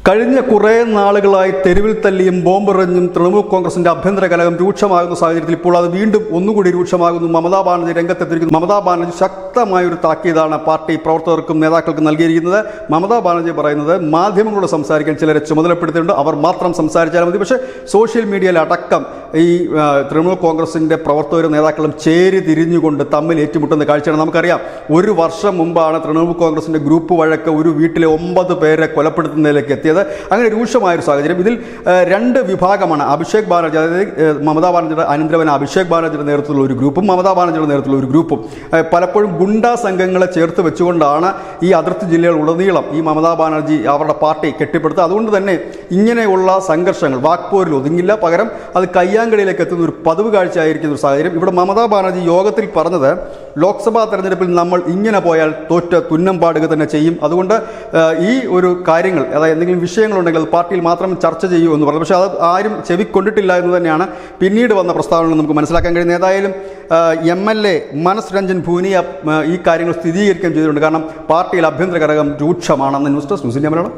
കഴിഞ്ഞ കുറേ നാളുകളായി തെരുവിൽ തല്ലിയും ബോംബെറിഞ്ഞും തൃണമൂൽ കോൺഗ്രസിന്റെ ആഭ്യന്തര കലഹം രൂക്ഷമാകുന്ന സാഹചര്യത്തിൽ ഇപ്പോൾ അത് വീണ്ടും ഒന്നുകൂടി രൂക്ഷമാകുന്നു. മമതാ ബാനർജി രംഗത്തെത്തിയിരിക്കുന്നു. മമതാ ബാനർജി ശക്തമായൊരു താക്കീതാണ് പാർട്ടി പ്രവർത്തകർക്കും നേതാക്കൾക്കും നൽകിയിരിക്കുന്നത്. മമതാ ബാനർജി പറയുന്നത് മാധ്യമങ്ങളോട് സംസാരിക്കാൻ ചിലരെ ചുമതലപ്പെടുത്തിയിട്ടുണ്ട്, അവർ മാത്രം സംസാരിച്ചാൽ മതി. പക്ഷേ സോഷ്യൽ മീഡിയയിൽ അടക്കം ഈ തൃണമൂൽ കോൺഗ്രസിന്റെ പ്രവർത്തകരും നേതാക്കളും ചേരി തിരിഞ്ഞുകൊണ്ട് തമ്മിൽ ഏറ്റുമുട്ടുന്ന കാഴ്ചയാണ്. നമുക്കറിയാം, ഒരു വർഷം മുമ്പാണ് തൃണമൂൽ കോൺഗ്രസിന്റെ ഗ്രൂപ്പ് വഴക്ക് ഒരു വീട്ടിലെ 9 പേരെ കൊലപ്പെടുത്തുന്നതിലേക്ക് എത്തിയത്. അങ്ങനെ രൂക്ഷമായൊരു സാഹചര്യം. ഇതിൽ രണ്ട് വിഭാഗമാണ്. അഭിഷേക് ബാനർജി, അതായത് മമതാ ബാനർജിയുടെ അനന്തരവൻ അഭിഷേക് ബാനർജിയുടെ നേതൃത്വത്തിലുള്ള ഒരു ഗ്രൂപ്പും മമതാ ബാനർജിയുടെ നേതൃത്വത്തിലുള്ള ഒരു ഗ്രൂപ്പും പലപ്പോഴും ഗുണ്ടാ സംഘങ്ങളെ ചേർത്ത് വെച്ചുകൊണ്ടാണ് ഈ അതിർത്തി ജില്ലകൾ ഉടനീളം ഈ മമതാ ബാനർജി അവരുടെ പാർട്ടി കെട്ടിപ്പടുത്തുക. അതുകൊണ്ട് തന്നെ ഇങ്ങനെയുള്ള സംഘർഷങ്ങൾ വാക്പോരിൽ ഒതുങ്ങില്ല, പകരം അത് കയ്യാങ്കളിയിലേക്ക് എത്തുന്ന ഒരു പതിവ് കാഴ്ചയായിരിക്കുന്ന ഒരു സാഹചര്യം. ഇവിടെ മമതാ ബാനർജി യോഗത്തിൽ പറഞ്ഞത്, ലോക്സഭാ തെരഞ്ഞെടുപ്പിൽ നമ്മൾ ഇങ്ങനെ പോയാൽ തോറ്റ് തുന്നം പാടുക തന്നെ ചെയ്യും. അതുകൊണ്ട് ഈ ഒരു കാര്യങ്ങൾ, അതായത് എന്തെങ്കിലും വിഷയങ്ങളുണ്ടെങ്കിൽ അത് പാർട്ടിയിൽ മാത്രം ചർച്ച ചെയ്യൂ എന്ന് പറഞ്ഞു. പക്ഷേ അത് ആരും ചെവിക്കൊണ്ടിട്ടില്ല എന്ന് തന്നെയാണ് പിന്നീട് വന്ന പ്രസ്താവനകൾ നമുക്ക് മനസ്സിലാക്കാൻ കഴിയുന്നത്. ഏതായാലും MLA മനസ് രഞ്ജൻ ഭൂനിയ ഈ കാര്യങ്ങൾ സ്ഥിരീകരിക്കുകയും ചെയ്തിട്ടുണ്ട്. കാരണം പാർട്ടിയിൽ ആഭ്യന്തര കലഹം രൂക്ഷമാണെന്ന് news desk news India Malayalam.